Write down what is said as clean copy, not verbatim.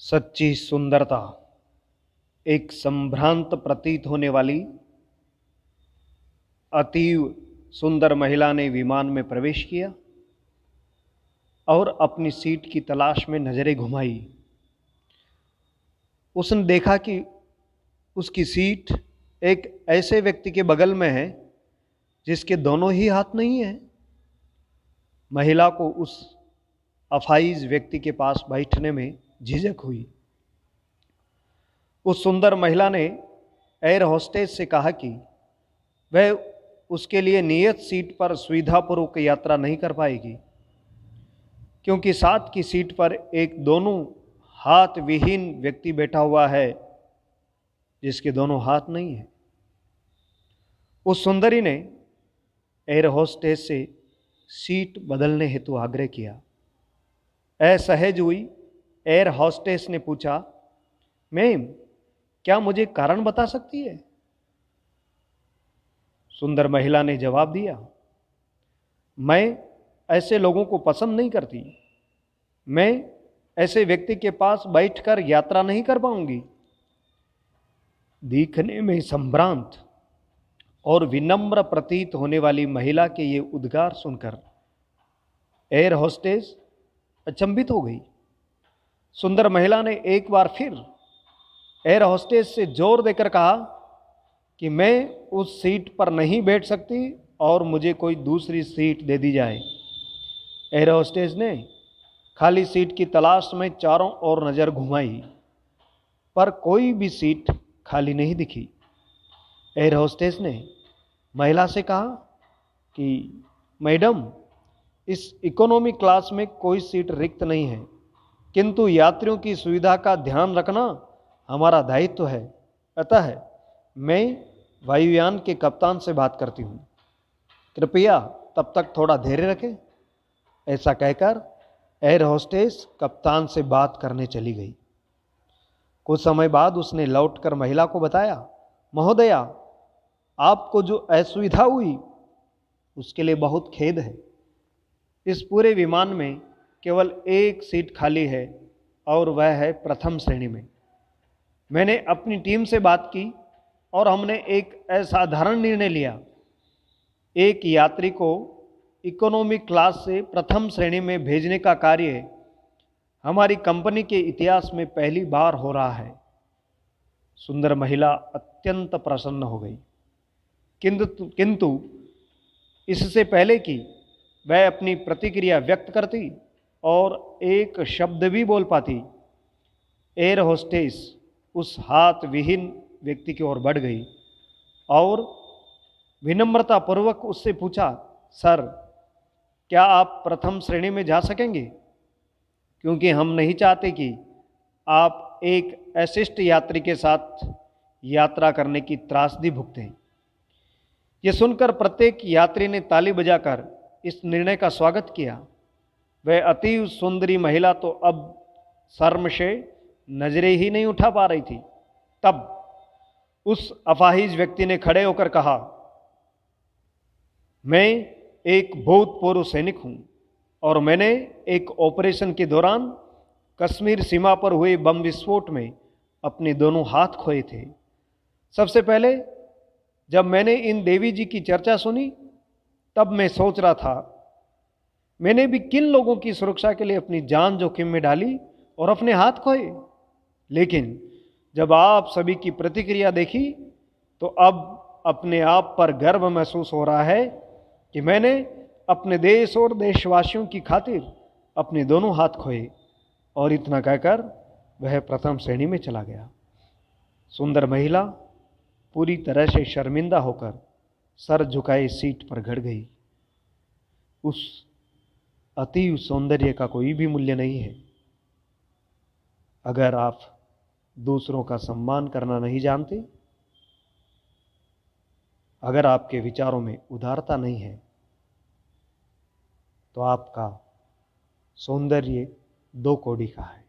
सच्ची सुंदरता एक संभ्रांत प्रतीत होने वाली अतीव सुंदर महिला ने विमान में प्रवेश किया और अपनी सीट की तलाश में नजरें घुमाई। उसने देखा कि उसकी सीट एक ऐसे व्यक्ति के बगल में है जिसके दोनों ही हाथ नहीं हैं। महिला को उस अफाइज व्यक्ति के पास बैठने में झिझक हुई। उस सुंदर महिला ने एयर होस्टेस से कहा कि वह उसके लिए नियत सीट पर सुविधापूर्वक यात्रा नहीं कर पाएगी, क्योंकि साथ की सीट पर एक दोनों हाथ विहीन व्यक्ति बैठा हुआ है जिसके दोनों हाथ नहीं है। उस सुंदरी ने एयर होस्टेस से सीट बदलने हेतु आग्रह किया। असहज हुई एयर होस्टेस ने पूछा, मैम, क्या मुझे कारण बता सकती है? सुंदर महिला ने जवाब दिया, मैं ऐसे लोगों को पसंद नहीं करती। मैं ऐसे व्यक्ति के पास बैठकर यात्रा नहीं कर पाऊंगी। दिखने में संभ्रांत और विनम्र प्रतीत होने वाली महिला के ये उद्गार सुनकर एयर होस्टेस अचंभित हो गई। सुंदर महिला ने एक बार फिर एयर होस्टेस से जोर देकर कहा कि मैं उस सीट पर नहीं बैठ सकती और मुझे कोई दूसरी सीट दे दी जाए। एयर होस्टेस ने खाली सीट की तलाश में चारों ओर नज़र घुमाई, पर कोई भी सीट खाली नहीं दिखी। एयर होस्टेस ने महिला से कहा कि मैडम, इस इकोनॉमी क्लास में कोई सीट रिक्त नहीं है, किंतु यात्रियों की सुविधा का ध्यान रखना हमारा दायित्व है। अतः मैं वायुयान के कप्तान से बात करती हूँ, कृपया तब तक थोड़ा धैर्य रखें। ऐसा कहकर एयर होस्टेस कप्तान से बात करने चली गई। कुछ समय बाद उसने लौटकर महिला को बताया, महोदया, आपको जो असुविधा हुई उसके लिए बहुत खेद है। इस पूरे विमान में केवल एक सीट खाली है और वह है प्रथम श्रेणी में। मैंने अपनी टीम से बात की और हमने एक असाधारण निर्णय लिया। एक यात्री को इकोनॉमी क्लास से प्रथम श्रेणी में भेजने का कार्य हमारी कंपनी के इतिहास में पहली बार हो रहा है। सुंदर महिला अत्यंत प्रसन्न हो गई, किंतु इससे पहले कि वह अपनी प्रतिक्रिया व्यक्त करती और एक शब्द भी बोल पाती, एयर होस्टेस उस हाथ विहीन व्यक्ति की ओर बढ़ गई और विनम्रतापूर्वक उससे पूछा, सर, क्या आप प्रथम श्रेणी में जा सकेंगे? क्योंकि हम नहीं चाहते कि आप एक अशिष्ट यात्री के साथ यात्रा करने की त्रासदी भुगतें। ये सुनकर प्रत्येक यात्री ने ताली बजाकर इस निर्णय का स्वागत किया। वह अति सुंदरी महिला तो अब शर्म से नजरें ही नहीं उठा पा रही थी। तब उस अपाहिज व्यक्ति ने खड़े होकर कहा, मैं एक भूतपूर्व सैनिक हूं और मैंने एक ऑपरेशन के दौरान कश्मीर सीमा पर हुए बम विस्फोट में अपने दोनों हाथ खोए थे। सबसे पहले जब मैंने इन देवी जी की चर्चा सुनी, तब मैं सोच रहा था, मैंने भी किन लोगों की सुरक्षा के लिए अपनी जान जोखिम में डाली और अपने हाथ खोए। लेकिन जब आप सभी की प्रतिक्रिया देखी तो अब अपने आप पर गर्व महसूस हो रहा है कि मैंने अपने देश और देशवासियों की खातिर अपने दोनों हाथ खोए। और इतना कहकर वह प्रथम श्रेणी में चला गया। सुंदर महिला पूरी तरह से शर्मिंदा होकर सर झुकाए सीट पर गड़ गई। उस अति सौंदर्य का कोई भी मूल्य नहीं है अगर आप दूसरों का सम्मान करना नहीं जानते, अगर आपके विचारों में उदारता नहीं है, तो आपका सौंदर्य दो कौड़ी का है।